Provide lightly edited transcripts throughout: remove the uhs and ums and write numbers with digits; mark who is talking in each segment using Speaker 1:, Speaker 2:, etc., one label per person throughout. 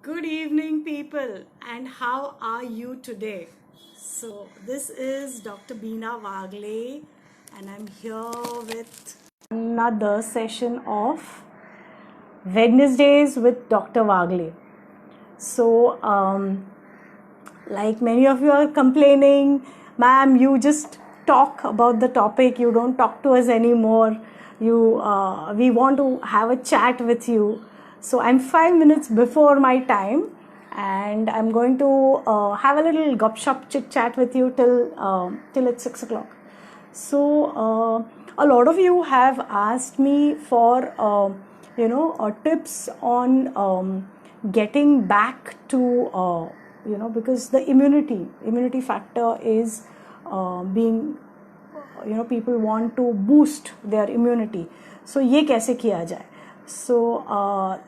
Speaker 1: Good evening, people, and how are you today? So, this is Dr. Beena Wagle, and I'm here with another session of Wednesdays with Dr. Wagle. So, like many of you are complaining, ma'am, you just talk about the topic, you don't talk to us anymore. We want to have a chat with you. So I'm 5 minutes before my time, and I'm going to have a little gupshup chit chat with you till it's 6 o'clock. So a lot of you have asked me for tips on getting back to because the immunity factor is being people want to boost their immunity. So ये कैसे किया जाए? So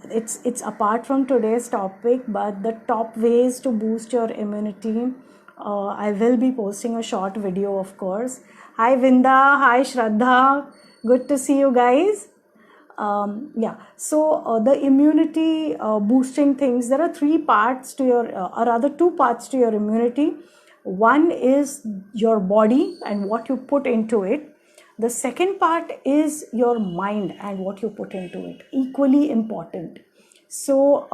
Speaker 1: it's apart from today's topic, but the top ways to boost your immunity. I will be posting a short video, of course. Hi Vinda, hi Shraddha, good to see you guys. So the immunity boosting things, there are three parts to your, or rather two parts to your immunity. One is your body and what you put into it. The second part is your mind and what you put into it, equally important. So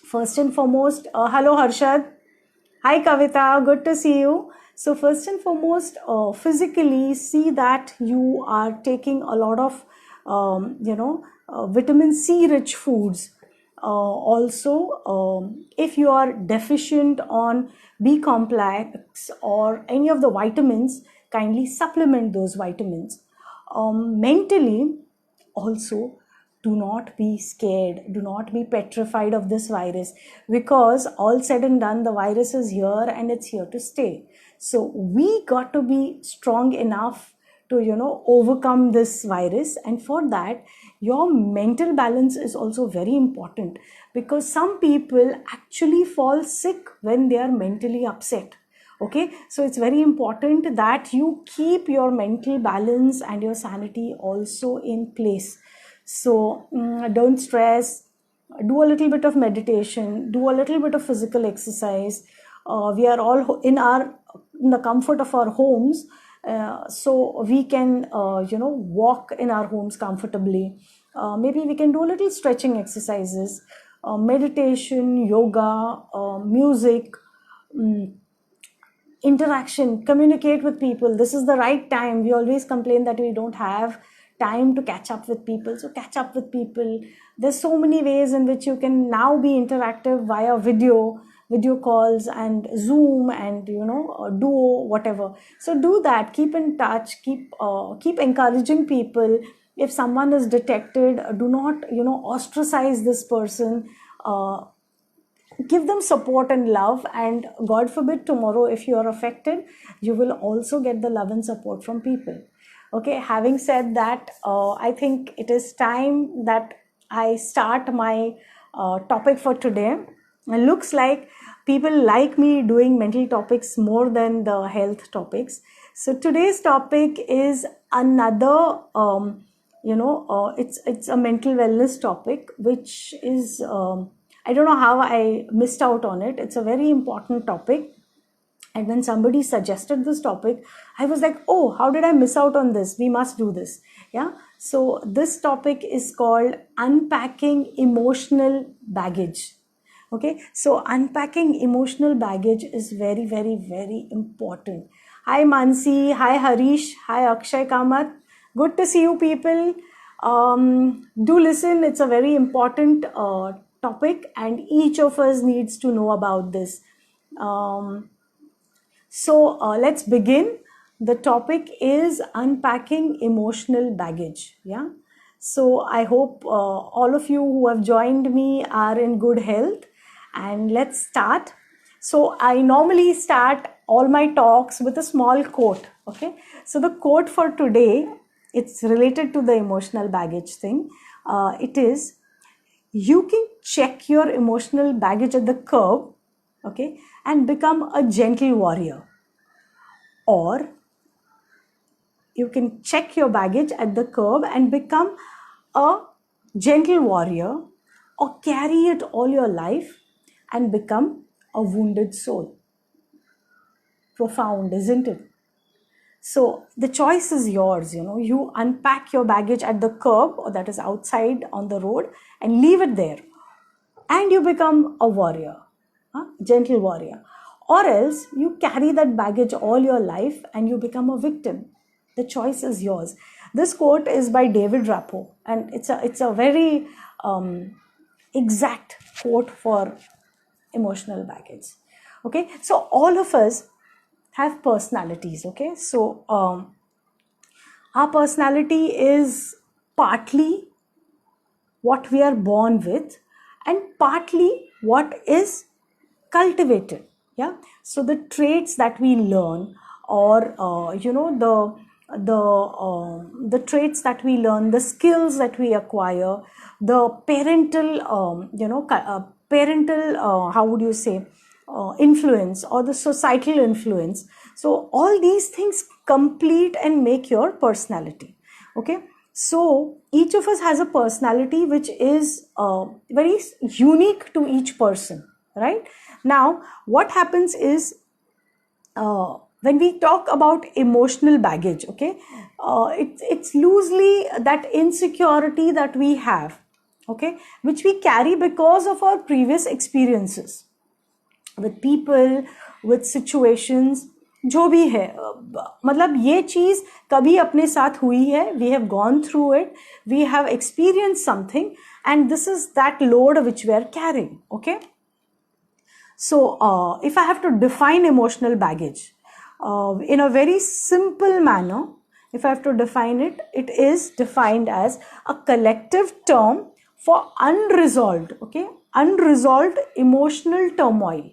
Speaker 1: first and foremost, hello Harshad. Hi Kavita, good to see you. So first and foremost, physically see that you are taking a lot of vitamin C rich foods. Also, if you are deficient on B complex or any of the vitamins, kindly supplement those vitamins. Mentally, also, do not be scared, do not be petrified of this virus, because all said and done, the virus is here and it's here to stay. So we got to be strong enough to overcome this virus, and for that your mental balance is also very important, because some people actually fall sick when they are mentally upset. Okay, so it's very important that you keep your mental balance and your sanity also in place. So don't stress, do a little bit of meditation, do a little bit of physical exercise. We are all in the comfort of our homes, so we can walk in our homes comfortably. Maybe we can do a little stretching exercises, meditation, yoga, music, interaction, communicate with people. This is the right time. We always complain that we don't have time to catch up with people. So catch up with people. There's so many ways in which you can now be interactive via video calls and Zoom and Duo, whatever. So do that. Keep in touch. Keep encouraging people. If someone is detected, do not ostracize this person. Give them support and love, and God forbid tomorrow if you are affected, you will also get the love and support from people. Okay, having said that, I think it is time that I start my topic for today. It looks like people like me doing mental topics more than the health topics. So today's topic is another it's a mental wellness topic, which is I don't know how I missed out on it. It's a very important topic. And when somebody suggested this topic, I was like, oh, how did I miss out on this? We must do this. Yeah. So this topic is called unpacking emotional baggage. Okay. So unpacking emotional baggage is very, very, very important. Hi Mansi. Hi Harish. Hi Akshay Kamath. Good to see you people. Do listen. It's a very important topic, and each of us needs to know about this. So let's begin. The topic is unpacking emotional baggage. Yeah. So I hope all of you who have joined me are in good health, and let's start. So I normally start all my talks with a small quote. Okay. So the quote for today, it's related to the emotional baggage thing. It is, you can check your emotional baggage at the curb, okay, and become a gentle warrior. Or you can check your baggage at the curb and become a gentle warrior. or carry it all your life and become a wounded soul. Profound, isn't it? So the choice is yours. You unpack your baggage at the curb, or that is outside on the road, and leave it there, and you become a warrior, gentle warrior. Or else you carry that baggage all your life and you become a victim. The choice is yours. This quote is by David Rappo, and it's a very exact quote for emotional baggage. Okay, so all of us have personalities. Okay, so our personality is partly what we are born with and partly what is cultivated. Yeah, so the traits that we learn, or the traits that we learn, the skills that we acquire, the parental how would you say, influence, or the societal influence. So all these things complete and make your personality. Okay, so each of us has a personality which is very unique to each person, right? Now what happens is, when we talk about emotional baggage, okay, it's loosely that insecurity that we have, okay, which we carry because of our previous experiences with people, with situations, जो भी है, मतलब ये चीज कभी अपने साथ हुई है, we have gone through it, we have experienced something, and this is that load which we are carrying. Okay, so if I have to define emotional baggage in a very simple manner, if I have to define it, it is defined as a collective term for unresolved, okay, unresolved emotional turmoil.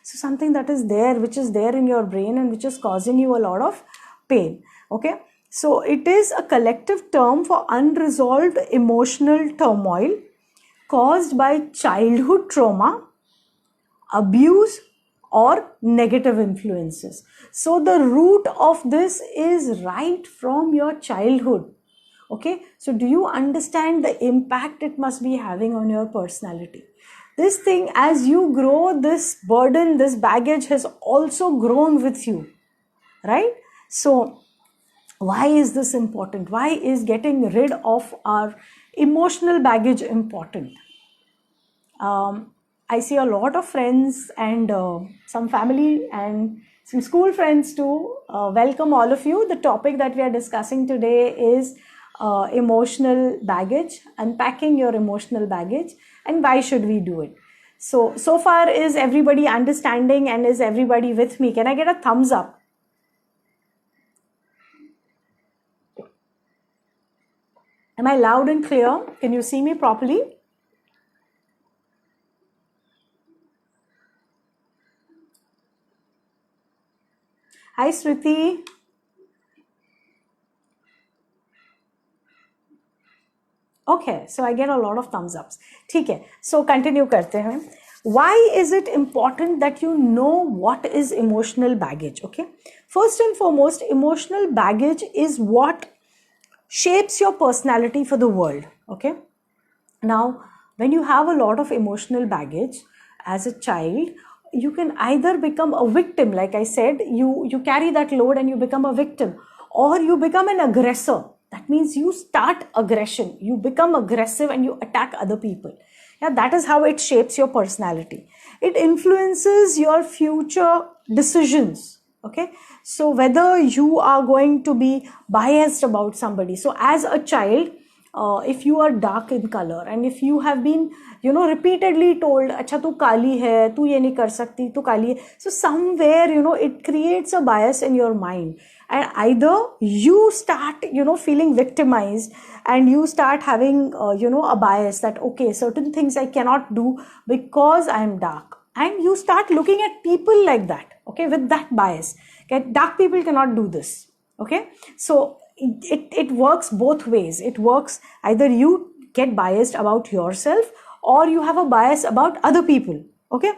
Speaker 1: So something that is there, which is there in your brain and which is causing you a lot of pain. Okay, so it is a collective term for unresolved emotional turmoil caused by childhood trauma, abuse, or negative influences. So the root of this is right from your childhood. Okay, so do you understand the impact it must be having on your personality? This thing, as you grow, this burden, this baggage has also grown with you, right? So why is this important? Why is getting rid of our emotional baggage important? I see a lot of friends and some family and some school friends too. Welcome all of you. The topic that we are discussing today is emotional baggage, unpacking your emotional baggage, and why should we do it. So far, is everybody understanding and is everybody with me? Can I get a thumbs up? Am I loud and clear? Can you see me properly? Hi Sriti. Okay, so I get a lot of thumbs ups. ठीक है, so continue करते हैं. Why is it important that you know what is emotional baggage? Okay, first and foremost, emotional baggage is what shapes your personality for the world. Okay, now when you have a lot of emotional baggage as a child, you can either become a victim, like I said, you carry that load and you become a victim, or you become an aggressor. That means you start aggression, you become aggressive and you attack other people. Yeah, that is how it shapes your personality. It influences your future decisions. Okay, so whether you are going to be biased about somebody. So as a child, if you are dark in color and if you have been repeatedly told, अच्छा तू काली है, तू ये नहीं कर सकती, तू काली है, so somewhere it creates a bias in your mind, and either you start feeling victimized and you start having a bias that okay, certain things I cannot do because I am dark, and you start looking at people like that, okay, with that bias. Okay, dark people cannot do this. Okay, so it works both ways. It works either you get biased about yourself or you have a bias about other people. Okay,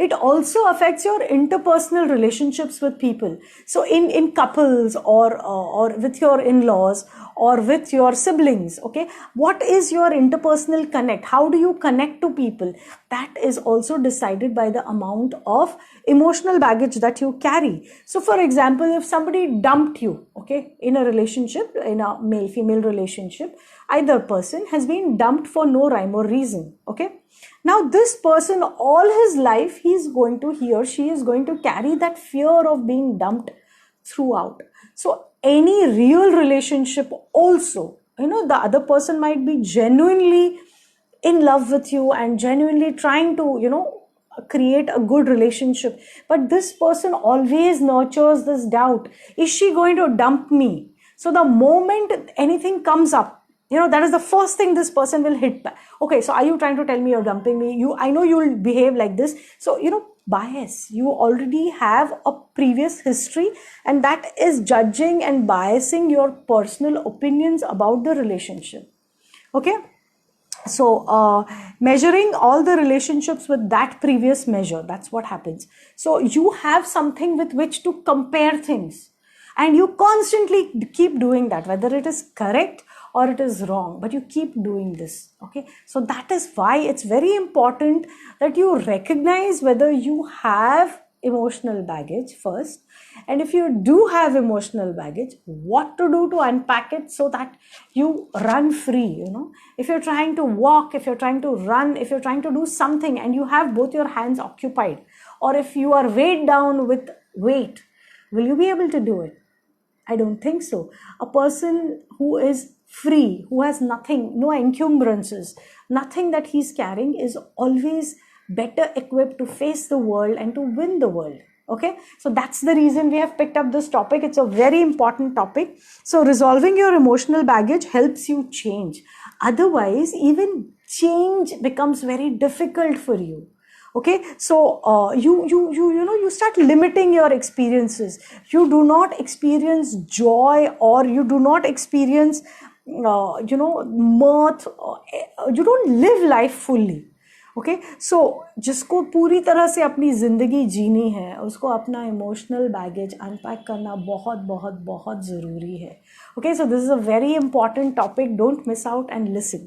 Speaker 1: It also affects your interpersonal relationships with people. So in couples, or with your in-laws, or with your siblings, okay, what is your interpersonal connect? How do you connect to people? That is also decided by the amount of emotional baggage that you carry. So for example, if somebody dumped you, okay, in a relationship, in a male female relationship, either person has been dumped for no rhyme or reason, okay, now this person, all his life, he or she is going to carry that fear of being dumped throughout. So any real relationship also, the other person might be genuinely in love with you and genuinely trying to, create a good relationship, but this person always nurtures this doubt: is she going to dump me? So the moment anything comes up, that is the first thing this person will hit back. Okay, so are you trying to tell me you're dumping me? I know you'll behave like this. So bias, you already have a previous history, and that is judging and biasing your personal opinions about the relationship. Okay, so measuring all the relationships with that previous measure, that's what happens. So you have something with which to compare things, and you constantly keep doing that, whether it is correct or it is wrong, but you keep doing this. Okay, so that is why it's very important that you recognize whether you have emotional baggage first, and if you do have emotional baggage, what to do to unpack it so that you run free. If you're trying to walk, if you're trying to run, if you're trying to do something and you have both your hands occupied, or if you are weighed down with weight, will you be able to do it? I don't think so. A person who is free, who has nothing, no encumbrances, nothing that he's carrying, is always better equipped to face the world and to win the world. Okay, so that's the reason we have picked up this topic. It's a very important topic. So resolving your emotional baggage helps you change. Otherwise, even change becomes very difficult for you. Okay, so you start limiting your experiences. You do not experience joy, or you do not experience mirth. You don't live life fully. Okay, so जिसको पूरी तरह से अपनी ज़िंदगी जीनी है, उसको अपना emotional baggage unpack करना बहुत बहुत बहुत ज़रूरी है. Okay, so this is a very important topic. Don't miss out and listen.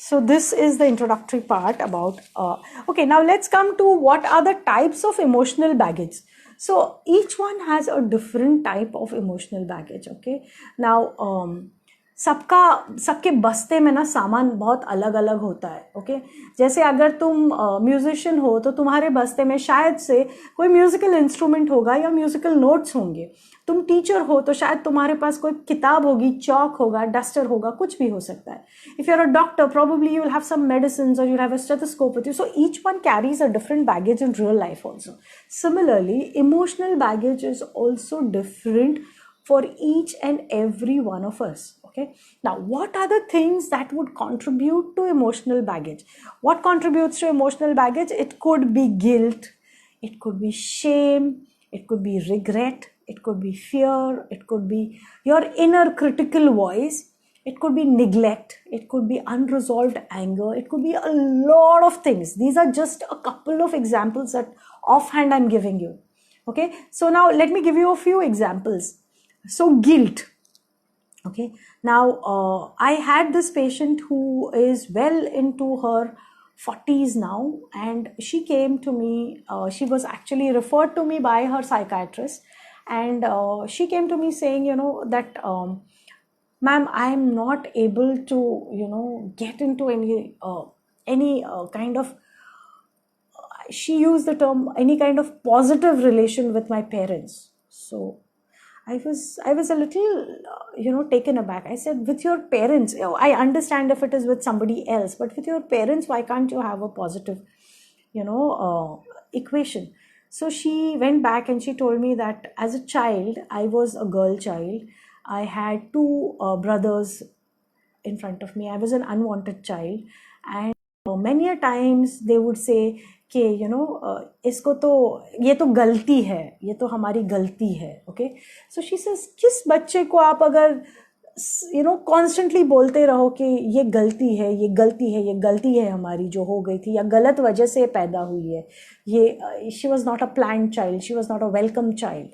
Speaker 1: So this is the introductory part about, okay, now let's come to what are the types of emotional baggage. So each one has a different type of emotional baggage. Okay, now सबके बस्ते में ना सामान बहुत अलग अलग होता है. ओके, जैसे अगर तुम म्यूजिशियन हो तो तुम्हारे बस्ते में शायद से कोई म्यूजिकल इंस्ट्रूमेंट होगा या म्यूजिकल नोट्स होंगे. तुम टीचर हो तो शायद तुम्हारे पास कोई किताब होगी, चौक होगा, डस्टर होगा, कुछ भी हो सकता है. If you are a doctor, probably you will have some medicines or you'll have a stethoscope with you. So each one carries a different baggage in real life also. Similarly, emotional baggage is also different for each and every one of us. Okay, now what are the things that would contribute to emotional baggage? What contributes to emotional baggage? It could be guilt, it could be shame, it could be regret, it could be fear, it could be your inner critical voice, it could be neglect, it could be unresolved anger, it could be a lot of things. These are just a couple of examples that offhand I'm giving you. Okay, so now let me give you a few examples. So guilt. Okay, now I had this patient who is well into her 40s now, and she came to me. She was actually referred to me by her psychiatrist, and she came to me saying, that ma'am, I am not able to, get into any kind of, she used the term, any kind of positive relation with my parents. So I was a little, taken aback. I said, with your parents, I understand if it is with somebody else, but with your parents, why can't you have a positive, equation? So she went back and she told me that as a child, I was a girl child. I had two brothers in front of me. I was an unwanted child, and many a times they would say कि इसको तो ये तो गलती है, ये तो हमारी गलती है. ओके, सो शी सेज, किस बच्चे को आप अगर कॉन्स्टेंटली बोलते रहो कि ये गलती है, ये गलती है, ये गलती है हमारी जो हो गई थी, या गलत वजह से पैदा हुई है ये, she was not a planned child, she was not a welcome child.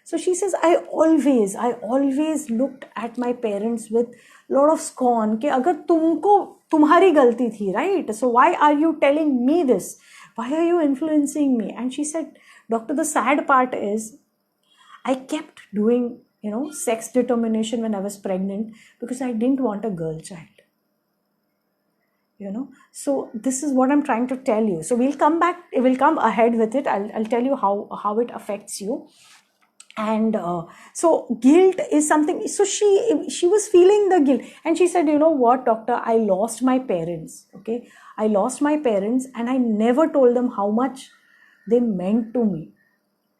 Speaker 1: So she says, I always looked at my parents with lot of scorn कि अगर तुमको तुम्हारी गलती थी, right? So why are you telling me this? Why are you influencing me? And she said, doctor, the sad part is I kept doing, sex determination when I was pregnant because I didn't want a girl child. So this is what I'm trying to tell you. So we'll come ahead with it. I'll tell you how it affects you. And so guilt is something. So she was feeling the guilt, and she said, you know what, doctor, I lost my parents. Okay, I lost my parents and I never told them how much they meant to me.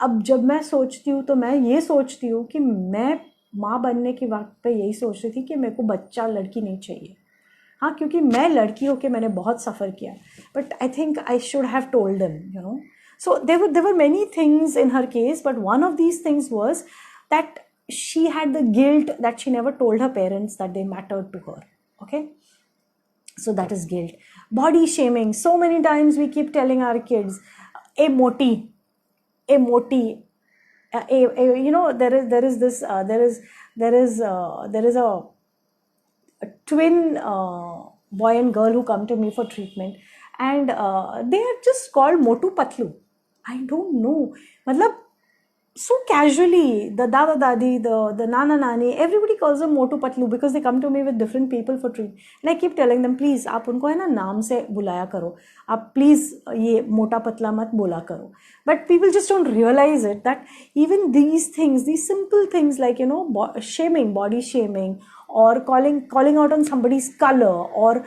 Speaker 1: अब जब मैं सोचती हूँ तो मैं ये सोचती हूँ कि मैं माँ बनने के वक्त पे यही सोच रही थी कि मेरे को बच्चा लड़की नहीं चाहिए. हाँ, क्योंकि मैं लड़की होके मैंने बहुत सफ़र किया, but I think I should have told them. So there were many things in her case, but one of these things was that she had the guilt that she never told her parents that they mattered to her. Okay, so that is guilt. Body shaming. So many times we keep telling our kids, "A moti, a moti." There is a twin boy and girl who come to me for treatment, and they are just called motu patlu. I don't know. Matlab, so casually, the dada dadi, the nana nani, everybody calls them motu patlu because they come to me with different people for treatment. And I keep telling them, please, आप उनको है ना नाम से बुलाया करो. आप please ये मोटा पतला मत बोला करो. But people just don't realize it, that even these things, these simple things like, shaming, body shaming, or calling out on somebody's color, or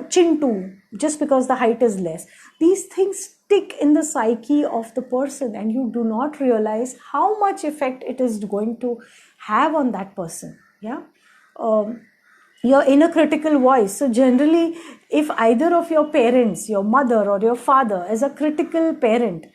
Speaker 1: chintu, just because the height is less. These things stick in the psyche of the person, and you do not realize how much effect it is going to have on that person. Yeah. Your inner critical voice. So generally, if either of your parents, your mother or your father, is a critical parent,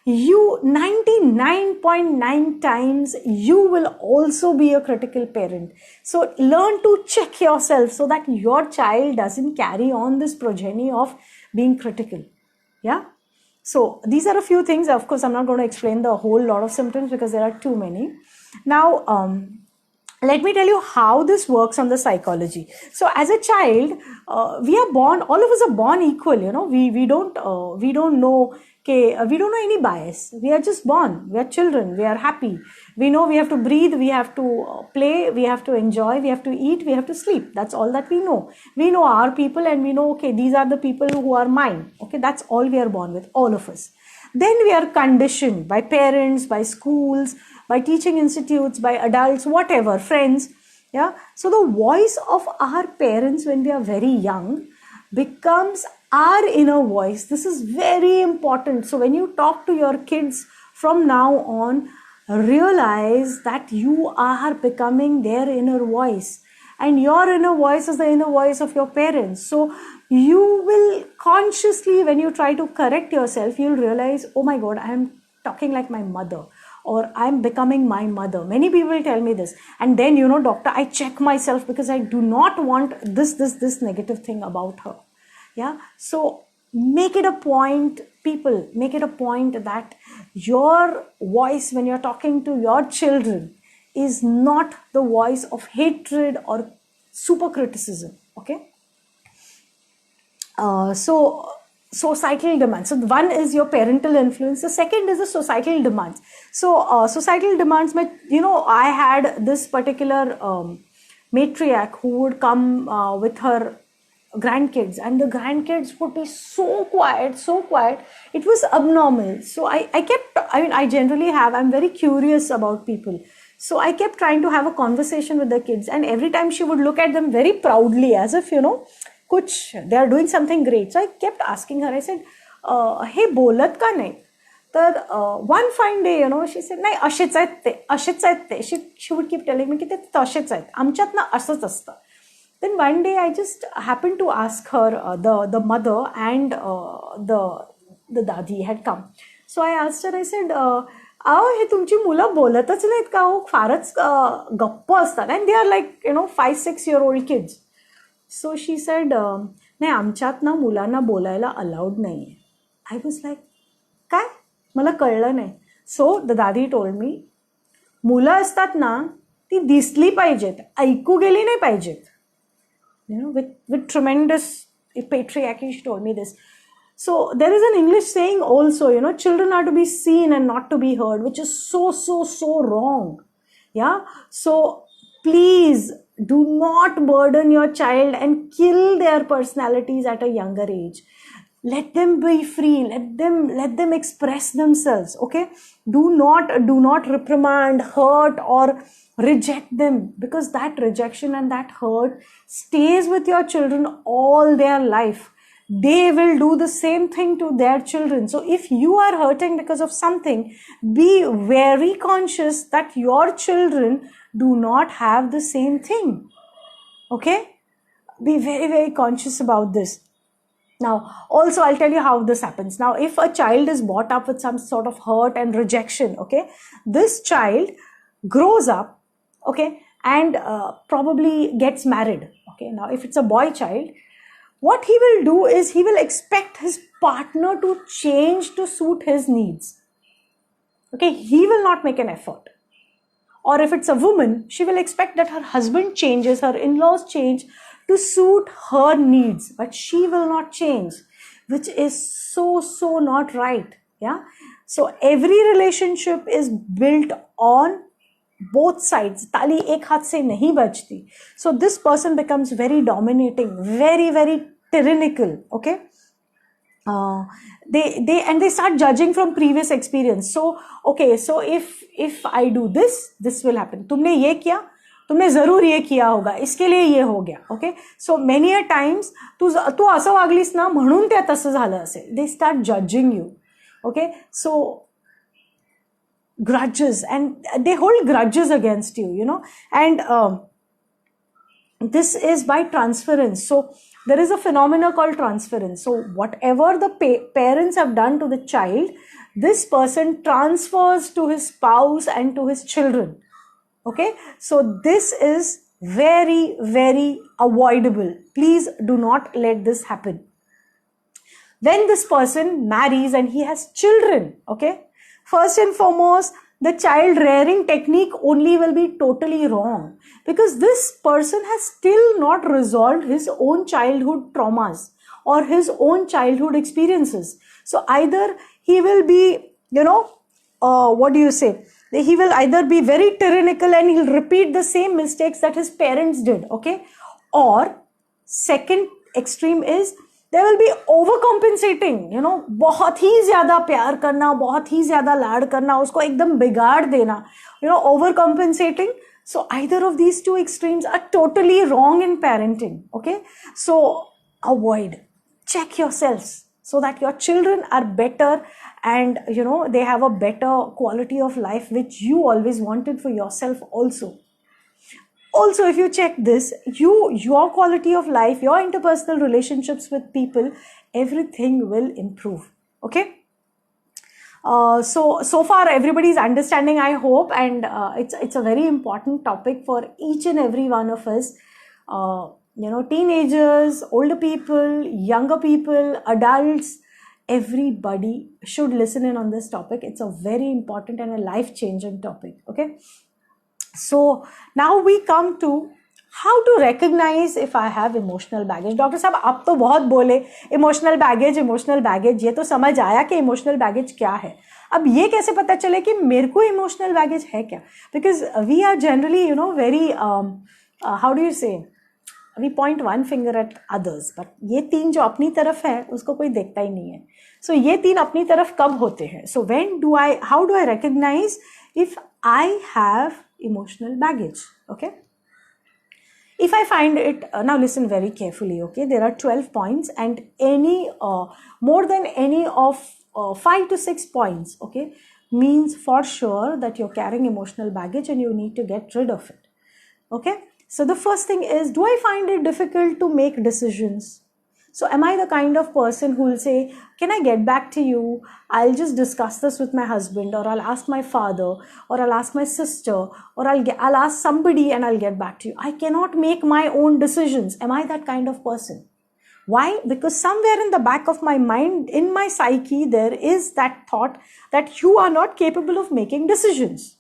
Speaker 1: you 99.9 times you will also be a critical parent. So learn to check yourself so that your child doesn't carry on this progeny of being critical. Yeah. So these are a few things. Of course, I'm not going to explain the whole lot of symptoms because there are too many. Now, let me tell you how this works on the psychology. So as a child, we are born, all of us are born equal. We don't know we don't know any bias. We are just born. We are children. We are happy. We know we have to breathe. We have to play. We have to enjoy. We have to eat. We have to sleep. That's all that we know. We know our people, and we know, okay, these are the people who are mine. Okay, that's all we are born with, all of us. Then we are conditioned by parents, by schools, by teaching institutes, by adults, whatever, friends. Yeah. So the voice of our parents when we are very young becomes our inner voice. This is very important. So when you talk to your kids from now on, realize that you are becoming their inner voice, and your inner voice is the inner voice of your parents. So you will consciously, when you try to correct yourself, you'll realize, oh my God, I am talking like my mother, or I'm becoming my mother. Many people tell me this, and then, doctor, I check myself because I do not want this negative thing about her. Yeah. So make it a point, people, make it a point that your voice when you're talking to your children is not the voice of hatred or super criticism. Okay. So societal demands. So one is your parental influence. The second is the societal demands. So societal demands, I had this particular matriarch who would come with her grandkids, and the grandkids would be so quiet. It was abnormal. So I generally I'm very curious about people. So I kept trying to have a conversation with the kids, and every time she would look at them very proudly as if, they are doing something great. So I kept asking her, I said, hey, bolat ka nahi? One fine day, she said, nahi, ashits आहेत ते. She would keep telling me, ki te ashits आहेत. आमच्यात ना असंच असतं. Then one day I just happened to ask her, the mother and the dadi had come. So I asked her, I said, अहो हे तुमची मुलं बोलतच नाहीत का हो, फारच गप्प असतात, and they are like 5-6-year-old kids. So she said नाही आमच्यात ना मुलांना बोलायला अलाउड नाही आहे. आय वॉज लाईक काय, मला कळलं नाही. सो द दादी टोल्ड मी, मुलं असतात ना ती दिसली पाहिजेत, ऐकू गेली नाही पाहिजेत. With tremendous patriarchy, she told me this. So there is an English saying also, children are to be seen and not to be heard, which is so wrong. Yeah. So please do not burden your child and kill their personalities at a younger age. Let them be free, let them express themselves. Okay, do not reprimand, hurt, or reject them, because that rejection and that hurt stays with your children all their life. They will do the same thing to their children. So if you are hurting because of something, be very conscious that your children do not have the same thing. Okay, be very conscious about this. Now, also I'll tell you how this happens. Now, if a child is brought up with some sort of hurt and rejection, okay, this child grows up, okay, and probably gets married. Okay, now if it's a boy child, what he will do is he will expect his partner to change to suit his needs. Okay, he will not make an effort. Or if it's a woman, she will expect that her husband changes, her in-laws change to suit her needs, but she will not change, which is so not right. Yeah. So every relationship is built on both sides. Tali ek haath se nahi bajti. So this person becomes very dominating, very tyrannical. Okay. They start judging from previous experience. So okay, so if I do this will happen. तुमने ये किया, तुमने जरूर ये किया होगा, इसके लिए ये हो गया. Okay, so many a times तू असं वागलीस ना म्हणून ते तसं झालं असेल. They start judging you. Okay, so grudges, and they hold grudges against you, and this is by transference. So there is a phenomena called transference. So whatever the parents have done to the child, this person transfers to his spouse and to his children. Okay, so this is very avoidable. Please do not let this happen. When this person marries and he has children, okay, first and foremost, the child rearing technique only will be totally wrong, because this person has still not resolved his own childhood traumas or his own childhood experiences. So either he will be, what do you say? He will either be very tyrannical and he'll repeat the same mistakes that his parents did. Okay, or second extreme is there will be overcompensating. बहुत ही ज्यादा प्यार करना, बहुत ही ज्यादा लाड करना, उसको एकदम बिगाड़ देना, overcompensating. So either of these two extremes are totally wrong in parenting. Okay, so avoid, check yourselves so that your children are better, and they have a better quality of life, which you always wanted for yourself also. Also, if you check this, your quality of life, your interpersonal relationships with people, everything will improve. Okay, so far everybody is understanding, I hope, and it's a very important topic for each and every one of us. Teenagers, older people, younger people, adults, everybody should listen in on this topic. It's a very important and a life-changing topic. Okay, so now we come to how to recognize if I have emotional baggage. Doctor साहब आप तो बहुत बोले emotional baggage, ये तो समझ आया कि इमोशनल बैगेज क्या है. अब ये कैसे पता चले कि मेरे को इमोशनल बैगेज है क्या? Because we are generally very how do you say, we point one finger at others, but ये तीन जो अपनी तरफ है उसको कोई देखता ही नहीं है. सो ये तीन अपनी तरफ कब होते हैं? So how do I recognise if I have emotional baggage? Okay, if I find it, now listen very carefully. Okay, there are 12 points, and any more than any of 5 to 6 points, okay, means for sure that you're carrying emotional baggage and you need to get rid of it. Okay, so the first thing is, do I find it difficult to make decisions? So am I the kind of person who will say, can I get back to you? I'll just discuss this with my husband, or I'll ask my father, or I'll ask my sister, or I'll ask somebody and I'll get back to you. I cannot make my own decisions. Am I that kind of person? Why? Because somewhere in the back of my mind, in my psyche, there is that thought that you are not capable of making decisions.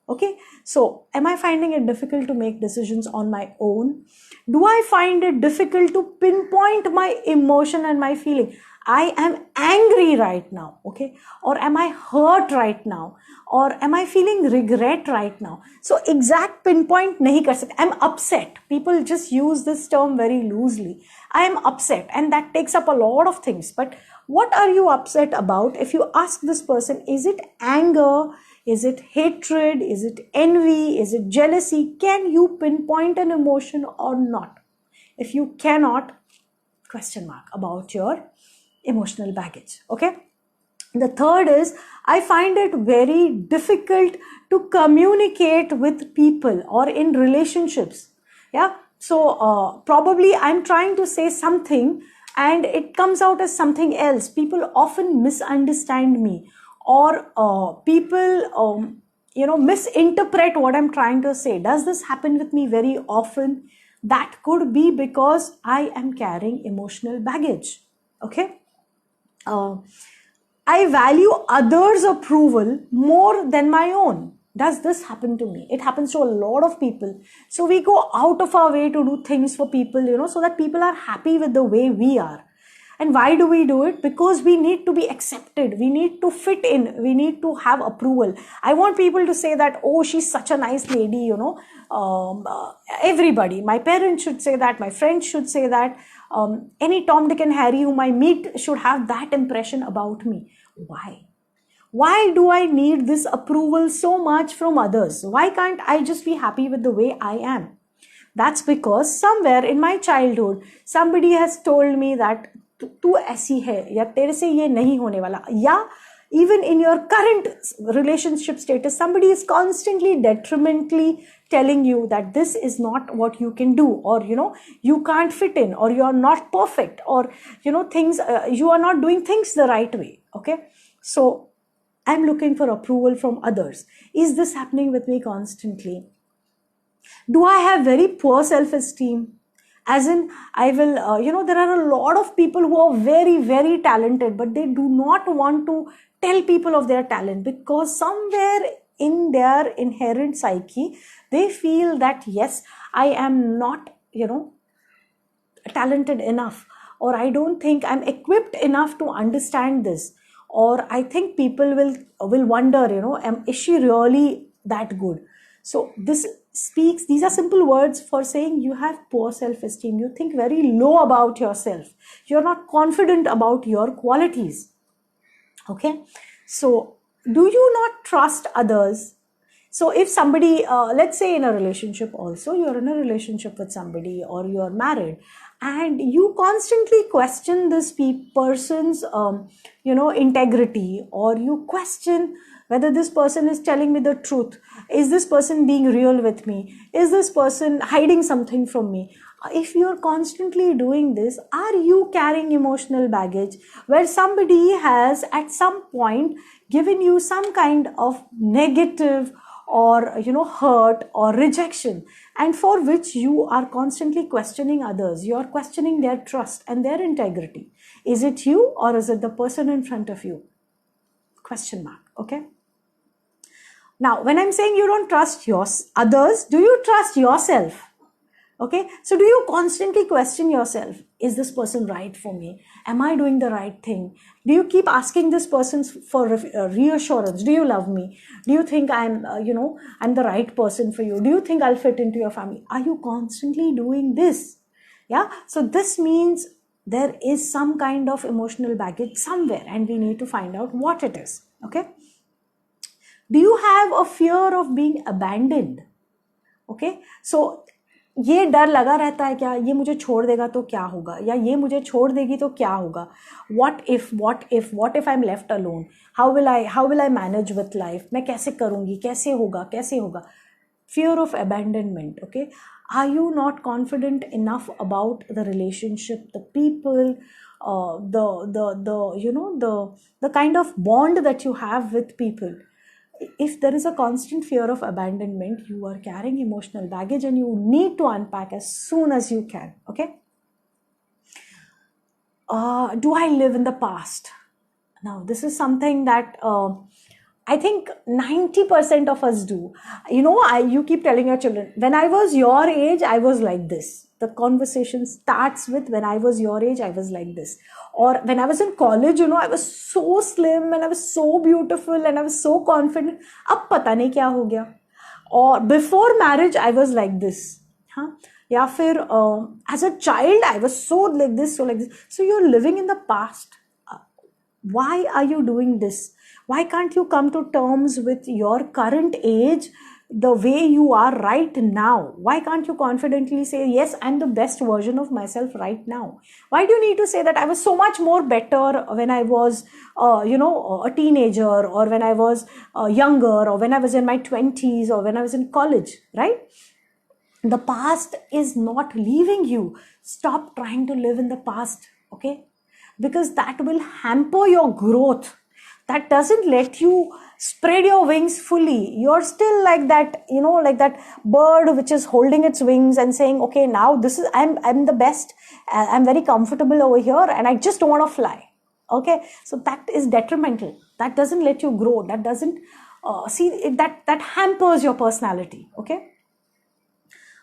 Speaker 1: Okay, so am I finding it difficult to make decisions on my own? Do I find it difficult to pinpoint my emotion and my feeling? I am angry right now, okay? Or am I hurt right now? Or am I feeling regret right now? So exact pinpoint nahi kar sakte. I'm upset. People just use this term very loosely. I am upset, and that takes up a lot of things. But what are you upset about? If you ask this person, is it anger? Is it hatred? Is it envy? Is it jealousy? Can you pinpoint an emotion or not? If you cannot, question mark about your emotional baggage. Okay. The third is, I find it very difficult to communicate with people or in relationships. Yeah. So probably I'm trying to say something and it comes out as something else. People often misunderstand me, or people misinterpret what I'm trying to say. Does this happen with me very often? That could be because I am carrying emotional baggage. Okay. I value others' approval more than my own. Does this happen to me? It happens to a lot of people. So we go out of our way to do things for people, so that people are happy with the way we are. And why do we do it? Because we need to be accepted. We need to fit in. We need to have approval. I want people to say that, oh, she's such a nice lady, everybody. My parents should say that. My friends should say that. Any Tom, Dick and Harry whom I meet should have that impression about me. Why? Why do I need this approval so much from others? Why can't I just be happy with the way I am? That's because somewhere in my childhood, somebody has told me that तू ऐसी है या तेरे से ये नहीं होने वाला, या even in your current relationship status, somebody is constantly detrimentally telling you that this is not what you can do, or you can't fit in, or you are not perfect, or things you are not doing things the right way. Okay, so I'm looking for approval from others. Is this happening with me constantly? Do I have very poor self-esteem? As in, I will, there are a lot of people who are very, very talented, but they do not want to tell people of their talent, because somewhere in their inherent psyche, they feel that, yes, I am not, talented enough, or I don't think I'm equipped enough to understand this, or I think people will wonder, is she really that good? So this speaks, these are simple words for saying you have poor self-esteem. You think very low about yourself. You're not confident about your qualities. Okay. So do you not trust others? So if somebody, let's say in a relationship also, you're in a relationship with somebody, or you're married, and you constantly question this person's, integrity, or you question whether this person is telling me the truth. Is this person being real with me? Is this person hiding something from me? If you're constantly doing this, are you carrying emotional baggage where somebody has at some point given you some kind of negative or hurt or rejection, and for which you are constantly questioning others? You are questioning their trust and their integrity. Is it you, or is it the person in front of you? Question mark. Okay. Now, when I'm saying you don't trust others, do you trust yourself? Okay, so do you constantly question yourself? Is this person right for me? Am I doing the right thing? Do you keep asking this person for reassurance? Do you love me? Do you think I'm the right person for you? Do you think I'll fit into your family? Are you constantly doing this? Yeah, so this means there is some kind of emotional baggage somewhere, and we need to find out what it is. Okay. Do you have a fear of being abandoned? Okay, so ये डर लगा रहता है क्या, ये मुझे छोड़ देगा तो क्या होगा, या ये मुझे छोड़ देगी तो क्या होगा? What if I'm left alone? How will I manage with life? मैं कैसे करूँगी, कैसे होगा? Fear of abandonment. Okay, Are you not confident enough about the relationship, the people, the kind of bond that you have with people? If there is a constant fear of abandonment, you are carrying emotional baggage and you need to unpack as soon as you can. Okay. Do I live in the past? Now, this is something that I think 90% of us do. You keep telling your children, when I was your age, I was like this. The conversation starts with, when I was your age, I was like this. Or when I was in college, I was so slim and I was so beautiful and I was so confident. Ab pata nahi kya ho gaya. Or before marriage, I was like this. Huh? या फिर as a child I was so like this, so like this. So you're living in the past. Why are you doing this? Why can't you come to terms with your current age, the way you are right now? Why can't you confidently say, yes, I'm the best version of myself right now? Why do you need to say that I was so much more better when I was, a teenager, or when I was younger, or when I was in my 20s, or when I was in college, right? The past is not leaving you. Stop trying to live in the past, okay? Because that will hamper your growth. That doesn't let you spread your wings fully. You're still like that, like that bird which is holding its wings and saying, okay, now this is, I'm the best. I'm very comfortable over here and I just don't want to fly. Okay, so that is detrimental. That doesn't let you grow. That doesn't that hampers your personality.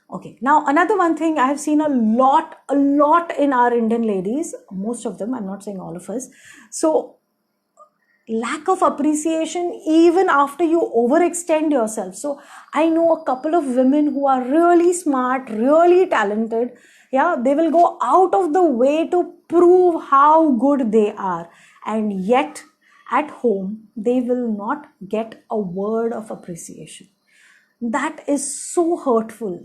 Speaker 1: Okay, now another one thing I have seen a lot in our Indian ladies, most of them, I'm not saying all of us. So lack of appreciation even after you overextend yourself. So I know a couple of women who are really smart, really talented. Yeah, they will go out of the way to prove how good they are. And yet at home, they will not get a word of appreciation. That is so hurtful.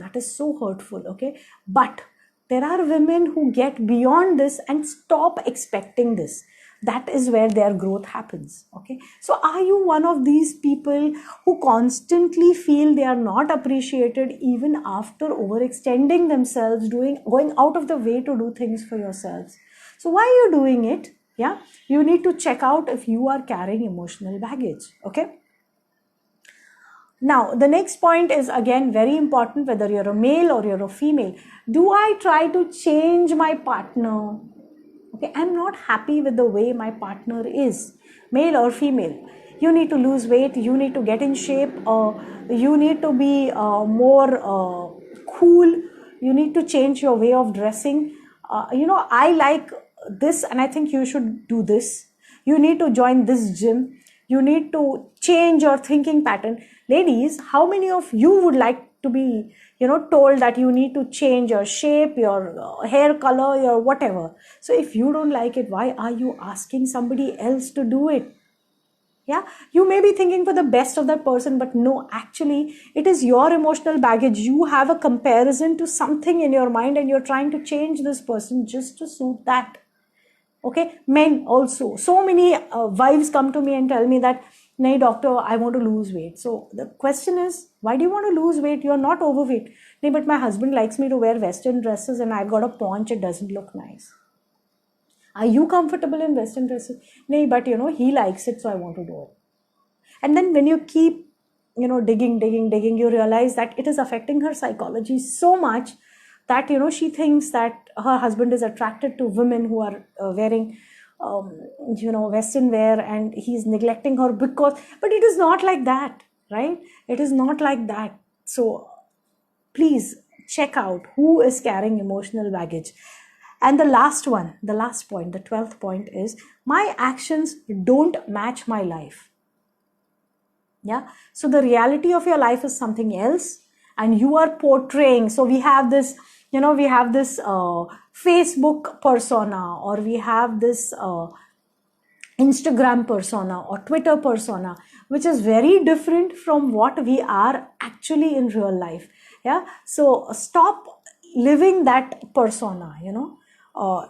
Speaker 1: Okay, but there are women who get beyond this and stop expecting this. That is where their growth happens. Okay, so are you one of these people who constantly feel they are not appreciated even after overextending themselves, going out of the way to do things for yourselves? So why are you doing it? Yeah, you need to check out if you are carrying emotional baggage. Okay. Now, the next point is again very important, whether you're a male or you're a female. Do I try to change my partner? Okay, I'm not happy with the way my partner is, male or female. You need to lose weight, you need to get in shape, you need to be more cool, you need to change your way of dressing. I like this and I think you should do this. You need to join this gym. You need to change your thinking pattern. Ladies, how many of you would like to be, told that you need to change your shape, your hair color, your whatever? So if you don't like it, why are you asking somebody else to do it? Yeah, you may be thinking for the best of that person, but no, actually, it is your emotional baggage. You have a comparison to something in your mind and you're trying to change this person just to suit that. Okay, men also. So many wives come to me and tell me that, "Nay, doctor, I want to lose weight." So the question is, why do you want to lose weight? You're not overweight. Nay, but my husband likes me to wear Western dresses and I've got a paunch, it doesn't look nice. Are you comfortable in Western dresses? Nay, but he likes it, so I want to do it. And then when you keep, digging, you realize that it is affecting her psychology so much that, she thinks that her husband is attracted to women who are wearing, Western wear, and he's neglecting her but it is not like that, right? It is not like that. So please check out who is carrying emotional baggage. And the last point, the 12th point is, my actions don't match my life. Yeah. So the reality of your life is something else and you are portraying. So we have this, Facebook persona, or we have this Instagram persona or Twitter persona, which is very different from what we are actually in real life. Yeah. So stop living that persona,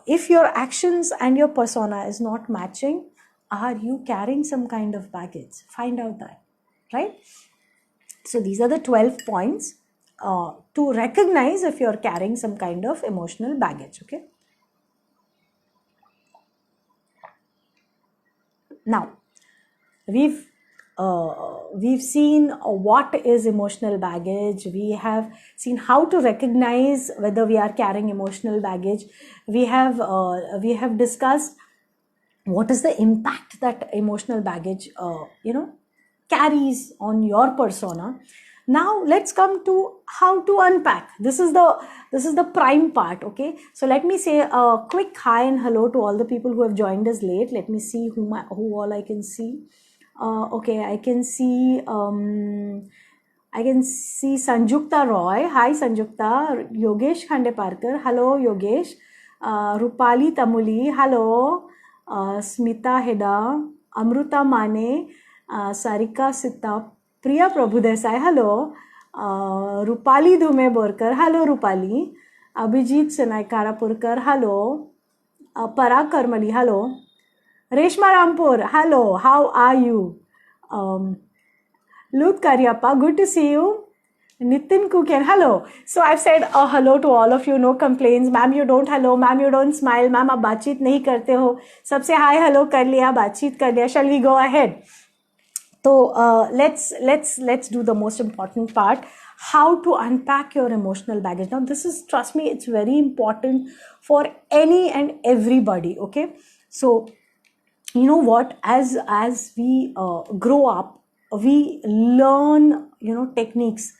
Speaker 1: if your actions and your persona is not matching, are you carrying some kind of baggage? Find out that, right? So these are the 12 points. to recognize if you're carrying some kind of emotional baggage. Okay. Now, we've seen what is emotional baggage. We have seen how to recognize whether we are carrying emotional baggage. We have discussed what is the impact that emotional baggage carries on your persona. Now let's come to how to unpack. This is the prime part. Okay, so let me say a quick hi and hello to all the people who have joined us late. Let me see who all I can see. Okay, I can see Sanjukta Roy. Hi Sanjukta. Yogesh Khandeparkar. Hello Yogesh. Rupali Tamuli. Hello. Smita Heda. Amruta Mane. Sarika Sita. Priya Prabhudesai. Hello. Rupali Dhume Borkar. Hello Rupali. Abhijit Senai Karapurkar. Hello. Parag Karmali. Hello. Reshma Rampur, hello, how are you? Lut Karyappa, good to see you. Nitin Kuken, hello. So I've said hello to all of you, no complaints. Ma'am, you don't hello, ma'am, you don't smile, ma'am, आप बातचीत नहीं करते हो. सबसे hi, hello कर लिया, बातचीत कर लिया. Shall we go ahead? So let's do the most important part, how to unpack your emotional baggage. Now this is, trust me, it's very important for any and everybody, okay? So you know what, as we grow up, we learn techniques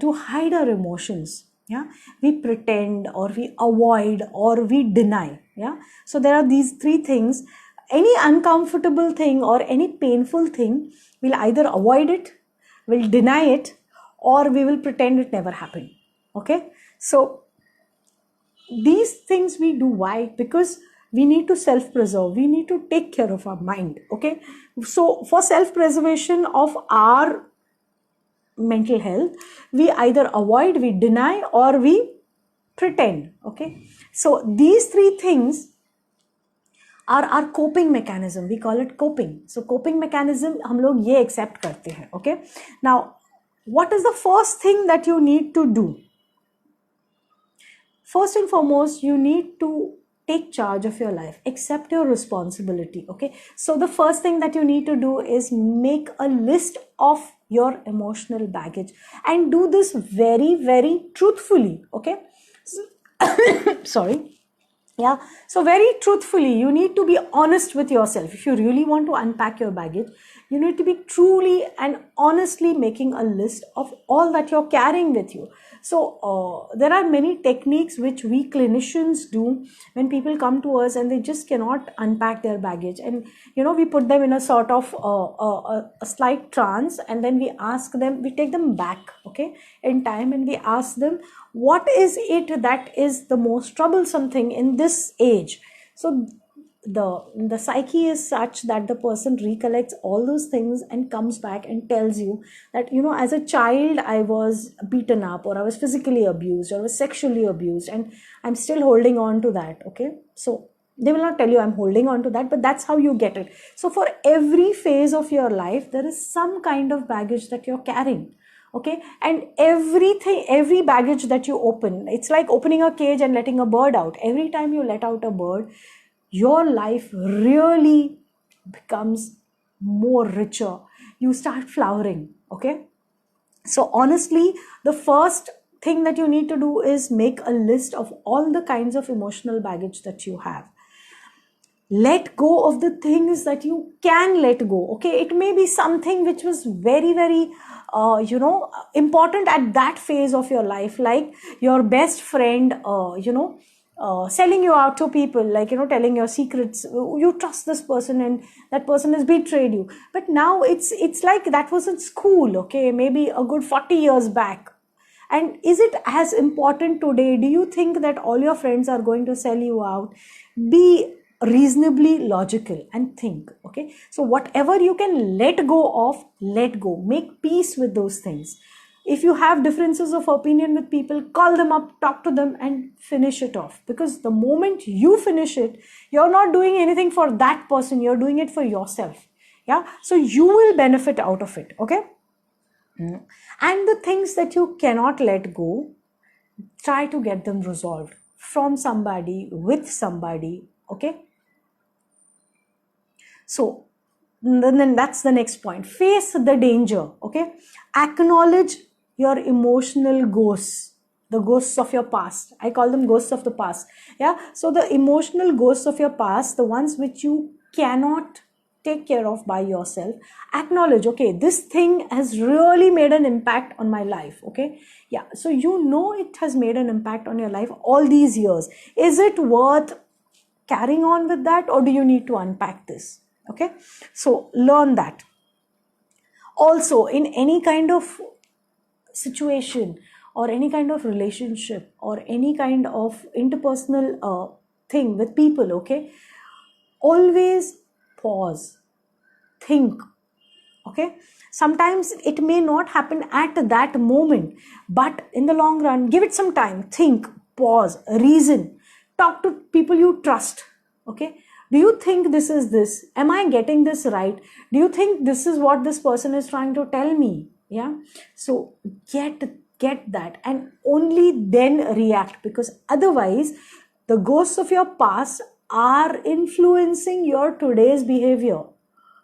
Speaker 1: to hide our emotions. Yeah, we pretend, or we avoid, or we deny. Yeah, so there are these three things. Any uncomfortable thing or any painful thing, we'll either avoid it, we'll deny it, or we will pretend it never happened. Okay, so these things we do. Why? Because we need to self-preserve. We need to take care of our mind. Okay, so for self-preservation of our mental health, we either avoid, we deny, or we pretend. Okay, so these three things are our coping mechanism. We call it coping. So coping mechanism हम लोग ये accept करते हैं. Okay, now what is the first thing that you need to do? First and foremost, you need to take charge of your life, accept your responsibility. Okay, so the first thing that you need to do is make a list of your emotional baggage, and do this very, very truthfully. Okay, sorry. Yeah, so very truthfully, you need to be honest with yourself. If you really want to unpack your baggage, you need to be truly and honestly making a list of all that you're carrying with you. So there are many techniques which we clinicians do when people come to us and they just cannot unpack their baggage, and we put them in a sort of a slight trance, and then we ask them, we take them back, okay, in time, and we ask them, what is it that is the most troublesome thing in this age? So the psyche is such that the person recollects all those things and comes back and tells you that, as a child I was beaten up, or I was physically abused, or I was sexually abused, and I'm still holding on to that. Okay, so they will not tell you I'm holding on to that, but that's how you get it. So for every phase of your life, there is some kind of baggage that you're carrying. Okay, and every baggage that you open, it's like opening a cage and letting a bird out. Every time you let out a bird, your life really becomes more richer. You start flowering. Okay, so honestly, the first thing that you need to do is make a list of all the kinds of emotional baggage that you have. Let go of the things that you can let go. Okay, it may be something which was very, very important at that phase of your life, like your best friend selling you out to people, like telling your secrets. You trust this person and that person has betrayed you, but now it's like that was in school, okay, maybe a good 40 years back. And is it as important today? Do you think that all your friends are going to sell you out? Be reasonably logical and think. Okay, so whatever you can let go of, let go. Make peace with those things. If you have differences of opinion with people, call them up, talk to them, and finish it off. Because the moment you finish it, you're not doing anything for that person, you're doing it for yourself. Yeah, so you will benefit out of it. Okay, And the things that you cannot let go, try to get them resolved from somebody, with somebody. Okay, so then that's the next point. Face the danger. Okay, acknowledge your emotional ghosts, the ghosts of your past. I call them ghosts of the past. Yeah, so the emotional ghosts of your past, the ones which you cannot take care of by yourself, acknowledge, okay, this thing has really made an impact on my life. Okay, yeah, so you know it has made an impact on your life all these years. Is it worth carrying on with that, or do you need to unpack this? Okay, so learn that. Also, in any kind of situation or any kind of relationship or any kind of interpersonal thing with people, okay, always pause, think. Okay, sometimes it may not happen at that moment, but in the long run, give it some time, think, pause, reason, talk to people you trust. Okay, do you think this is this, am I getting this right, do you think this is what this person is trying to tell me? Yeah, so get that, and only then react, because otherwise the ghosts of your past are influencing your today's behavior.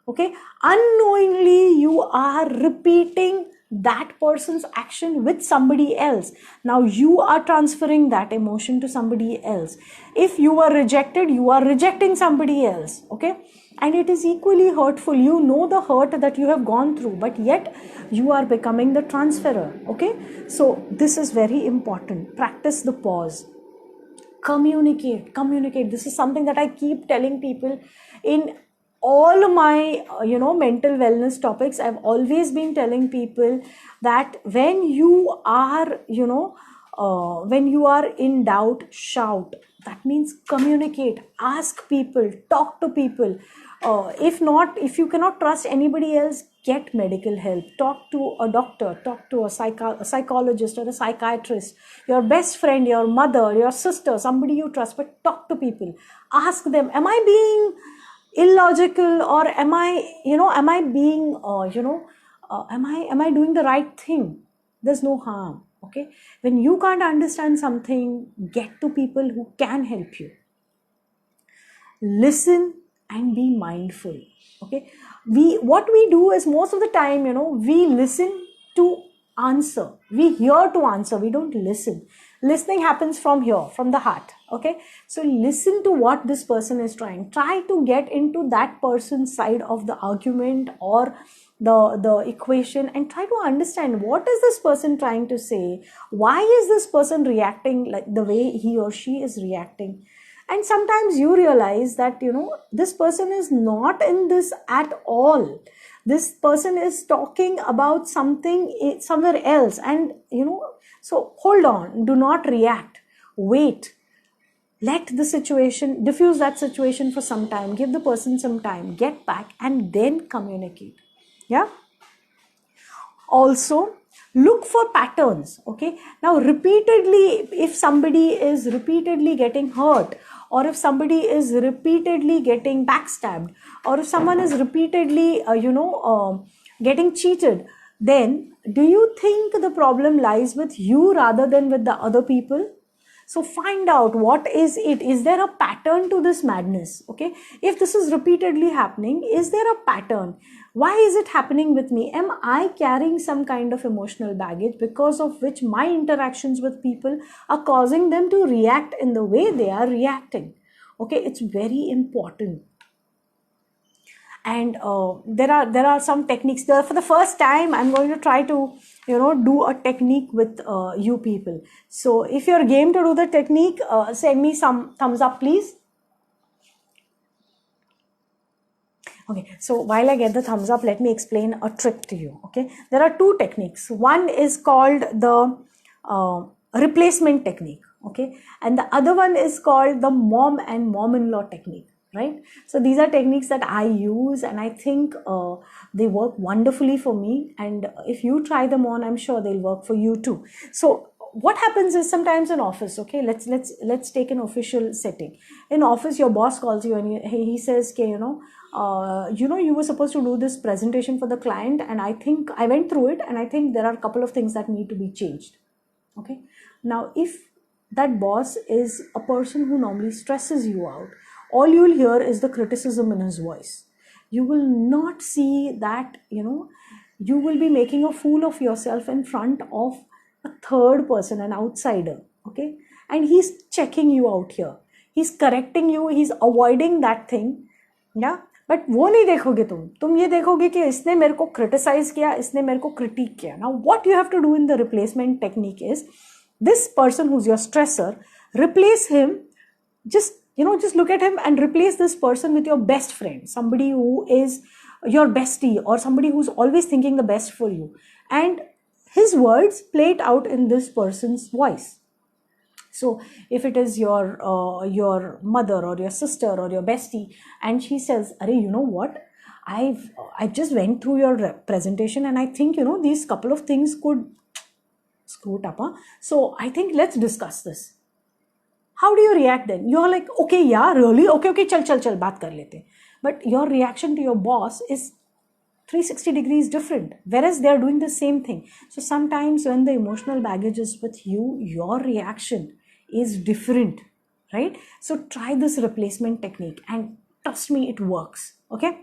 Speaker 1: Okay, unknowingly you are repeating that person's action with somebody else. Now you are transferring that emotion to somebody else. If you were rejected, you are rejecting somebody else. Okay, and it is equally hurtful. You know the hurt that you have gone through, but yet you are becoming the transferer. Okay, so this is very important. Practice the pause. Communicate. This is something that I keep telling people in all my mental wellness topics. I've always been telling people that when you are when you are in doubt, shout. That means communicate, ask people, talk to people. If not, if you cannot trust anybody else, get medical help, talk to a doctor, talk to a psychologist or a psychiatrist, your best friend, your mother, your sister, somebody you trust. But talk to people, ask them, am I being illogical, or am I being am I doing the right thing? There's no harm. Okay, when you can't understand something, get to people who can help you. Listen and be mindful. Okay, what we do is, most of the time, we listen to answer, we hear to answer, we don't listen. Listening happens from here, from the heart. Okay, so listen to what this person is try to get into that person's side of the argument or the equation, and try to understand, what is this person trying to say, why is this person reacting like the way he or she is reacting. And sometimes you realize that this person is not in this at all. This person is talking about something somewhere else, and so hold on, do not react, wait, let the situation, diffuse that situation for some time, give the person some time, get back, and then communicate. Yeah, also look for patterns. Okay, now repeatedly, if somebody is repeatedly getting hurt, or if somebody is repeatedly getting backstabbed, or if someone is repeatedly getting cheated, then do you think the problem lies with you rather than with the other people? So find out, what is it? Is there a pattern to this madness? Okay, if this is repeatedly happening, is there a pattern? Why is it happening with me? Am I carrying some kind of emotional baggage because of which my interactions with people are causing them to react in the way they are reacting? Okay, it's very important. And there are some techniques there. For the first time, I'm going to try to do a technique with you people. So if you're game to do the technique, send me some thumbs up, please. Okay, so while I get the thumbs up, let me explain a trick to you. Okay, there are two techniques. One is called the replacement technique. Okay, and the other one is called the mom and mom-in-law technique. Right, so these are techniques that I use, and I think they work wonderfully for me, and if you try them on, I'm sure they'll work for you too. So what happens is sometimes in office, okay, let's take an official setting. In office, your boss calls you and he says, okay, you were supposed to do this presentation for the client, and I think I went through it, and I think there are a couple of things that need to be changed. Okay, now if that boss is a person who normally stresses you out, all you will hear is the criticism in his voice. You will not see that, you will be making a fool of yourself in front of a third person, an outsider. Okay, and he's checking you out here, he's correcting you, he's avoiding that thing. या but वो नहीं देखोगे, तुम ये देखोगे कि इसने मेरे को क्रिटिसाइज किया, इसने मेरे को क्रिटिक किया. Now what you have to do in the replacement technique is, this person who's your stressor, replace him. Just look at him and replace this person with your best friend, somebody who is your bestie, or somebody who's always thinking the best for you, and his words play it out in this person's voice. So if it is your mother or your sister or your bestie, and she says, "Arey, you know what? I just went through your presentation, and I think these couple of things could screw it up. Huh? So I think let's discuss this." How do you react then? You're like, okay, yeah, really? Okay, chal, baat kar lete. But your reaction to your boss is 360 degrees different, whereas they're doing the same thing. So sometimes when the emotional baggage is with you, your reaction is different, right? So try this replacement technique, and trust me, it works. Okay.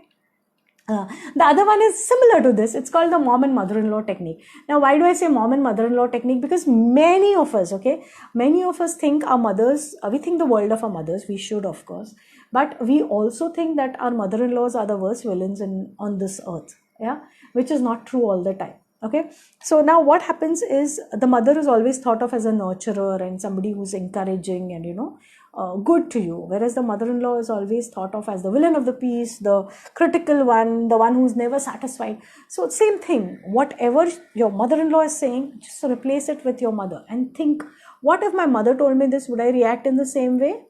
Speaker 1: The other one is similar to this. It's called the mom and mother-in-law technique. Now, why do I say mom and mother-in-law technique? Because many of us think our mothers, we think the world of our mothers. We should, of course. But we also think that our mother-in-laws are the worst villains on this earth. Yeah, which is not true all the time. Okay. So now what happens is, the mother is always thought of as a nurturer and somebody who's encouraging and, good to you, whereas the mother-in-law is always thought of as the villain of the piece, the critical one, the one who's never satisfied. So same thing, whatever your mother-in-law is saying, just replace it with your mother and think, what if my mother told me this? Would I react in the same way?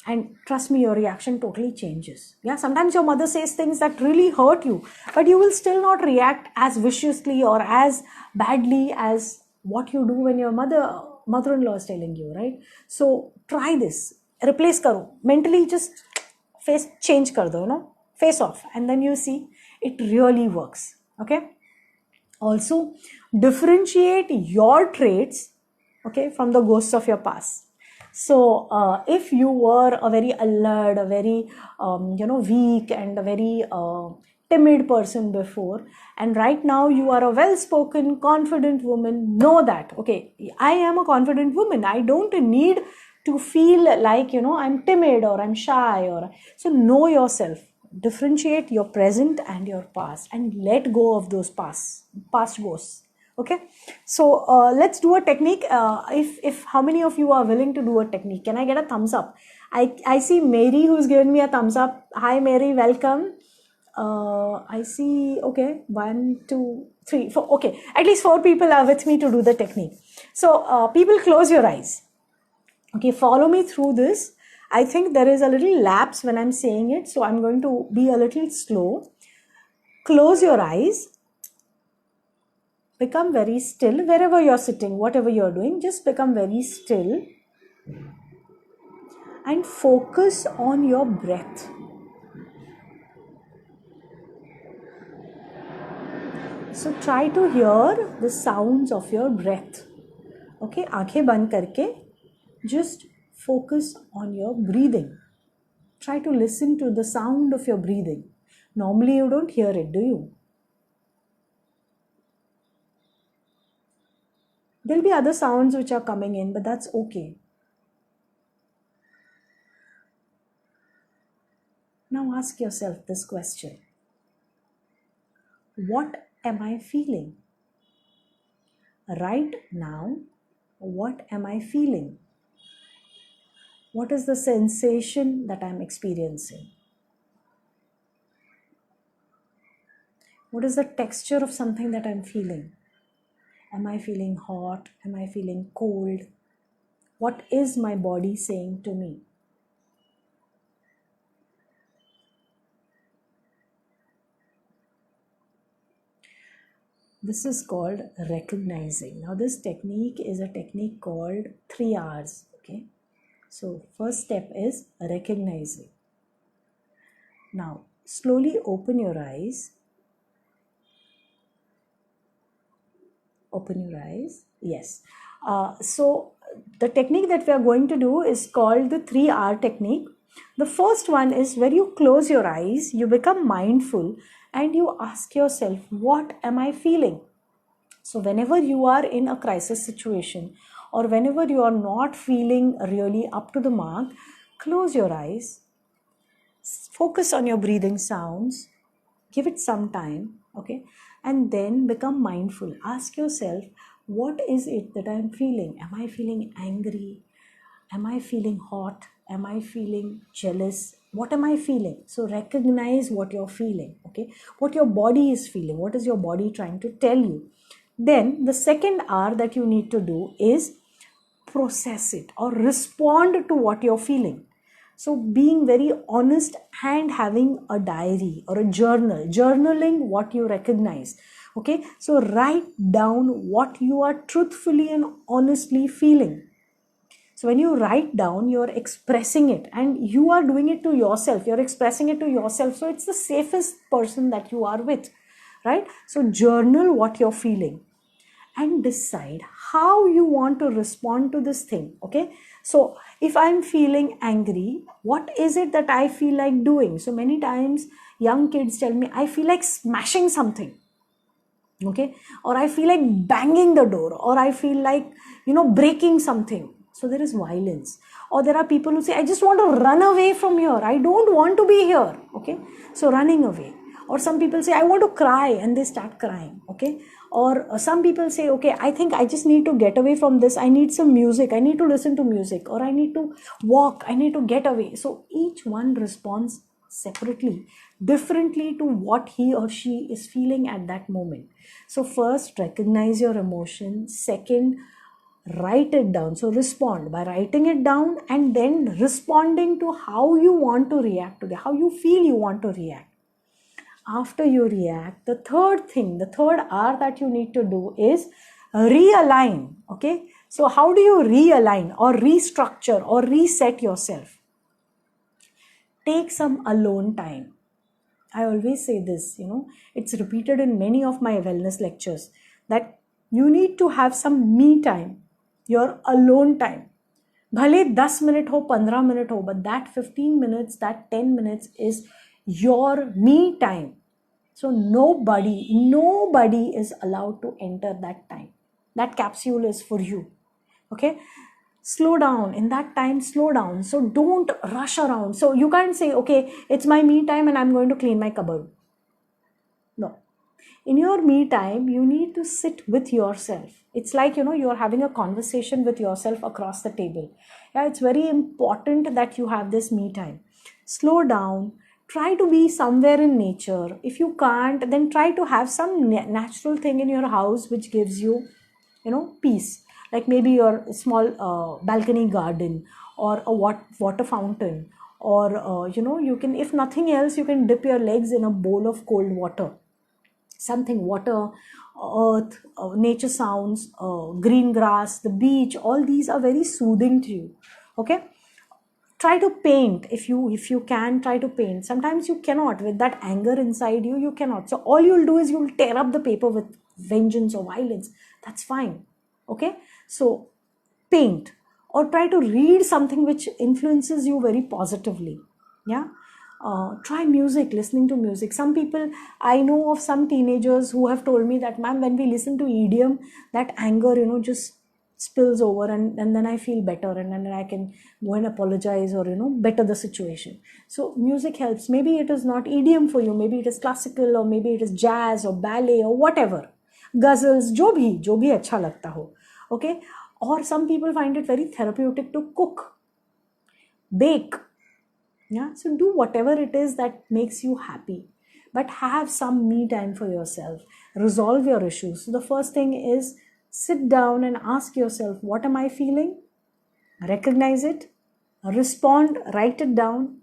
Speaker 1: And trust me, your reaction totally changes. Yeah, sometimes your mother says things that really hurt you, but you will still not react as viciously or as badly as what you do when your mother-in-law is telling you, right? So try this. Replace karo. Mentally just face change kar do, face off. And then you see it really works. Okay. Also, differentiate your traits, okay, from the ghosts of your past. So if you were a very alert, a very weak and a very timid person before, and right now you are a well-spoken, confident woman, know that, okay, I am a confident woman. I don't need to feel like, I'm timid or I'm shy. So know yourself. Differentiate your present and your past, and let go of those past ghosts. Okay, so let's do a technique. If how many of you are willing to do a technique? Can I get a thumbs up? I see Mary who's given me a thumbs up. Hi Mary, welcome. I see, okay, 1, 2, 3, 4. Okay, at least 4 people are with me to do the technique. So people, close your eyes. Okay, follow me through this. I think there is a little lapse when I'm saying it, so I'm going to be a little slow. Close your eyes. Become very still wherever you're sitting, whatever you're doing, just become very still and focus on your breath. So try to hear the sounds of your breath. Okay, aankhein band karke just focus on your breathing. Try to listen to the sound of your breathing. Normally you don't hear it, do you? There'll be other sounds which are coming in, but that's okay. Now ask yourself this question. What am I feeling? Right now, what am I feeling? What is the sensation that I'm experiencing? What is the texture of something that I'm feeling? Am I feeling hot? Am I feeling cold? What is my body saying to me? This is called recognizing. Now, this technique is a technique called 3 R's. Okay. So, first step is recognizing. Now, slowly open your eyes. Open your eyes. Yes. So, the technique that we are going to do is called the 3R technique. The first one is where you close your eyes, you become mindful, and you ask yourself, what am I feeling? So, whenever you are in a crisis situation or whenever you are not feeling really up to the mark, close your eyes, focus on your breathing sounds, give it some time, okay, and then become mindful. Ask yourself, what is it that I'm feeling? Am I feeling angry? Am I feeling hot? Am I feeling jealous? What am I feeling? So recognize what you're feeling, okay? What your body is feeling. What is your body trying to tell you? Then the second R that you need to do is process it or respond to what you're feeling. So being very honest and having a diary or a journal, journaling what you recognize. Okay, so write down what you are truthfully and honestly feeling. So when you write down, you're expressing it and you are doing it to yourself. You're expressing it to yourself. So it's the safest person that you are with, right? So journal what you're feeling and decide how you want to respond to this thing. Okay, so if I'm feeling angry, what is it that I feel like doing? So many times young kids tell me, I feel like smashing something, okay, or I feel like banging the door, or I feel like breaking something. So there is violence. Or there are people who say, I just want to run away from here, I don't want to be here. Okay, so running away. Or some people say, I want to cry, and they start crying. Okay, or some people say, okay, I think I just need to get away from this, I need some music, I need to listen to music, or I need to walk, I need to get away. So each one responds separately, differently to what he or she is feeling at that moment. So first, recognize your emotion. Second, write it down. So respond by writing it down and then responding to how you want to react to it, how you feel you want to react. After you react, the third R that you need to do is realign. Okay, so how do you realign or restructure or reset yourself? Take some alone time. I always say this, it's repeated in many of my wellness lectures that you need to have some me time, your alone time. Bhale 10 minute ho, 15 minute ho, but that 15 minutes, that 10 minutes is your me time. So nobody is allowed to enter that time. That capsule is for you. Okay, slow down in that time, slow down. So don't rush around. So you can't say, okay, it's my me time and I'm going to clean my cupboard. No, in your me time you need to sit with yourself. It's like you're having a conversation with yourself across the table. Yeah, it's very important that you have this me time. Slow down, try to be somewhere in nature. If you can't, then try to have some natural thing in your house which gives you peace, like maybe your small balcony garden or a water fountain, or you can, if nothing else, you can dip your legs in a bowl of cold water. Something, water, earth, nature sounds, green grass, the beach, all these are very soothing to you. Okay, try to paint. If you can, try to paint. Sometimes you cannot, with that anger inside you, you cannot. So all you'll do is you'll tear up the paper with vengeance or violence. That's fine. Okay, so paint, or try to read something which influences you very positively. Yeah, try music, listening to music. Some people, I know of some teenagers who have told me that, ma'am, when we listen to EDM, that anger just spills over, and then I feel better, and then I can go and apologize or better the situation. So music helps. Maybe it is not EDM for you, maybe it is classical, or maybe it is jazz or ballet or whatever, ghazals, jo bhi acha lagta ho. Okay, or some people find it very therapeutic to cook, bake. Yeah, so do whatever it is that makes you happy, but have some me time for yourself. Resolve your issues. So the first thing is, sit down and ask yourself, what am I feeling? Recognize it, respond, write it down,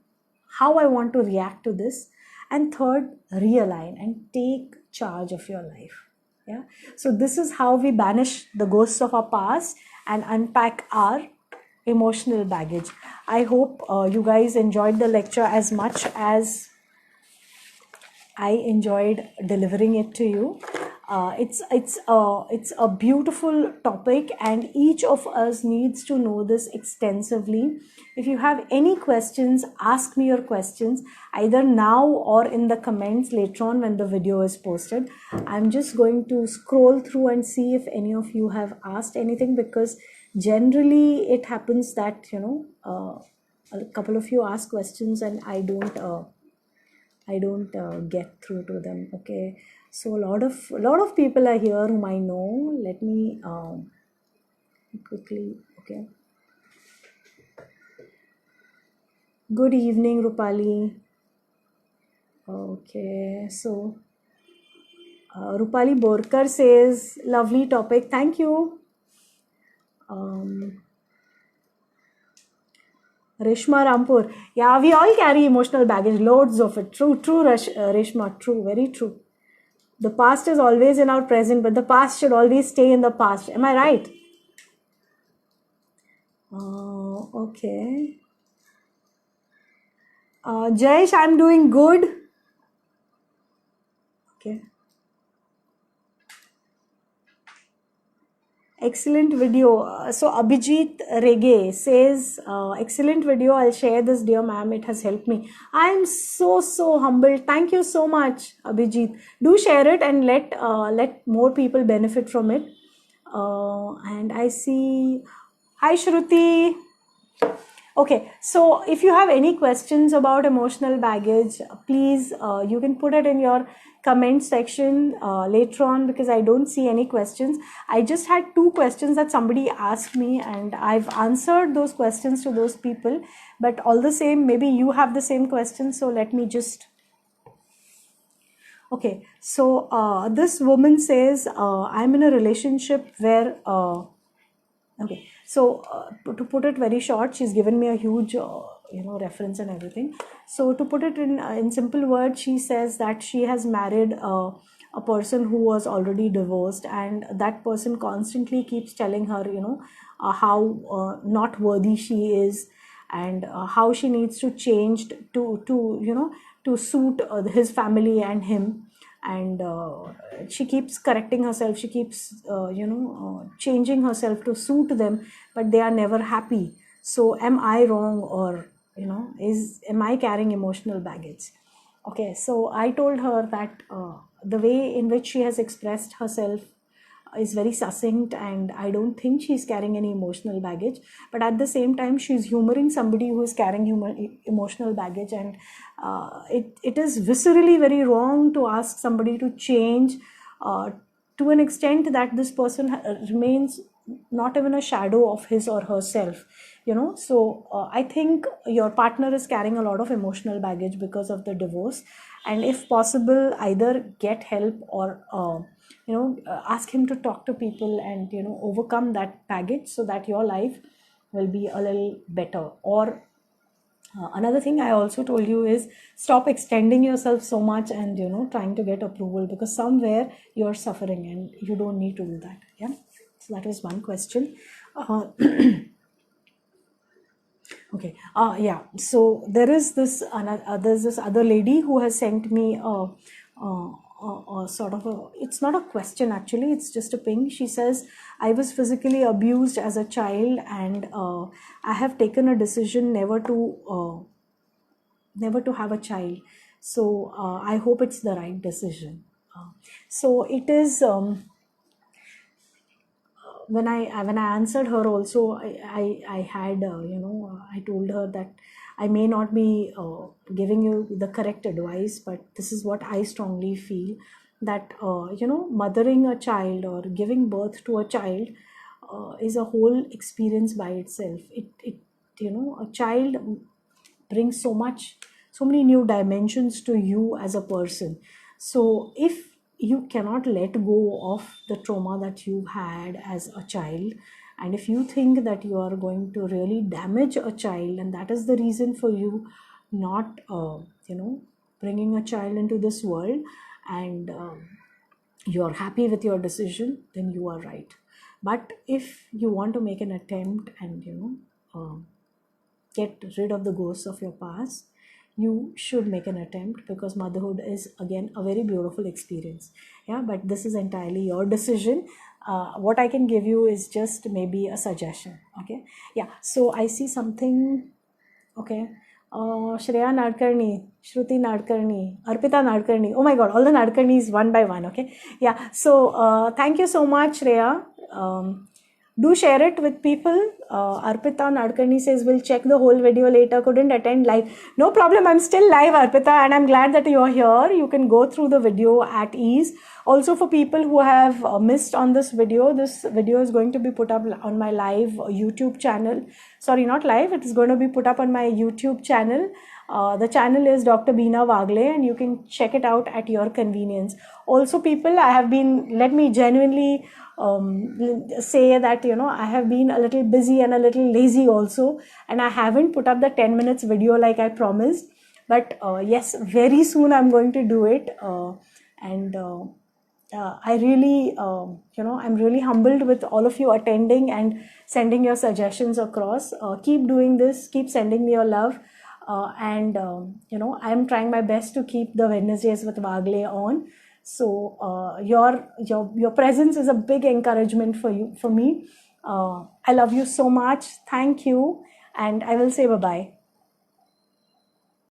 Speaker 1: how I want to react to this. And third, realign and take charge of your life. Yeah. So this is how we banish the ghosts of our past and unpack our emotional baggage. I hope you guys enjoyed the lecture as much as I enjoyed delivering it to you. It's a beautiful topic, and each of us needs to know this extensively. If you have any questions, ask me your questions either now or in the comments later on when the video is posted. I'm just going to scroll through and see if any of you have asked anything, because generally it happens that a couple of you ask questions and I don't get through to them. Okay, so a lot of people are here whom I know. Let me quickly. Okay. Good evening, Rupali. Okay, so Rupali Borkar says, lovely topic. Thank you. Reshma Rampur. Yeah, we all carry emotional baggage, loads of it. True, true, Reshma. True, very true. The past is always in our present, but the past should always stay in the past. Am I right? Okay. Jayesh, I'm doing good. Okay. Excellent video. So Abhijit Rege says, excellent video. I'll share this, dear ma'am. It has helped me. I'm so humbled. Thank you so much, Abhijit. Do share it and let more people benefit from it. And I see. Hi, Shruti. Okay, so if you have any questions about emotional baggage, please you can put it in your comment section later on, because I don't see any questions. I just had 2 questions that somebody asked me, and I've answered those questions to those people. But all the same, maybe you have the same questions, so let me just. Okay, so this woman says, I'm in a relationship where. Okay, so to put it very short, she's given me a huge, reference and everything. So to put it in simple words, she says that she has married a person who was already divorced, and that person constantly keeps telling her, how not worthy she is, and how she needs to change to suit his family and him. And she keeps correcting herself, she keeps changing herself to suit them, but they are never happy. So am I wrong, or am I carrying emotional baggage? Okay, so I told her that the way in which she has expressed herself is very succinct, and I don't think she's carrying any emotional baggage. But at the same time, she's humoring somebody who is carrying emotional baggage, and it is viscerally very wrong to ask somebody to change to an extent that this person remains not even a shadow of his or herself. So I think your partner is carrying a lot of emotional baggage because of the divorce, and if possible, either get help or ask him to talk to people and overcome that baggage, so that your life will be a little better. Or another thing I also told you is, stop extending yourself so much and trying to get approval, because somewhere you're suffering and you don't need to do that. Yeah, so that was one question. Okay. Yeah. So there's this other lady who has sent me a sort of a. It's not a question actually. It's just a ping. She says, I was physically abused as a child, and I have taken a decision never to have a child. So I hope it's the right decision. So it is. When I answered her also, I had I told her that I may not be giving you the correct advice, but this is what I strongly feel, that mothering a child or giving birth to a child is a whole experience by itself. It a child brings so many new dimensions to you as a person. So if you cannot let go of the trauma that you had as a child, and if you think that you are going to really damage a child, and that is the reason for you not bringing a child into this world, and you're happy with your decision, then you are right. But if you want to make an attempt and get rid of the ghosts of your past, you should make an attempt, because motherhood is again a very beautiful experience. Yeah, but this is entirely your decision. What I can give you is just maybe a suggestion. Okay. Yeah, so I see something. Okay. Shreya Nadkarni, Shruti Nadkarni, Arpita Nadkarni. Oh my God, all the Nadkarnis one by one. Okay. Yeah. So thank you so much, Shreya. Do share it with people. Arpita Nadkarni says, we'll check the whole video later. Couldn't attend live. No problem. I'm still live, Arpita, and I'm glad that you're here. You can go through the video at ease. Also, for people who have missed on this video is going to be put up on my live YouTube channel. Sorry, not live. It is going to be put up on my YouTube channel. The channel is Dr. Beena Wagle, and you can check it out at your convenience. Also, people, let me genuinely say that, I have been a little busy and a little lazy also, and I haven't put up the 10 minutes video like I promised. But yes, very soon I'm going to do it. I really, I'm really humbled with all of you attending and sending your suggestions across. Keep doing this, keep sending me your love. I'm trying my best to keep the Wednesdays with Wagle on. So your presence is a big encouragement for me. I love you so much. Thank you. And I will say bye-bye.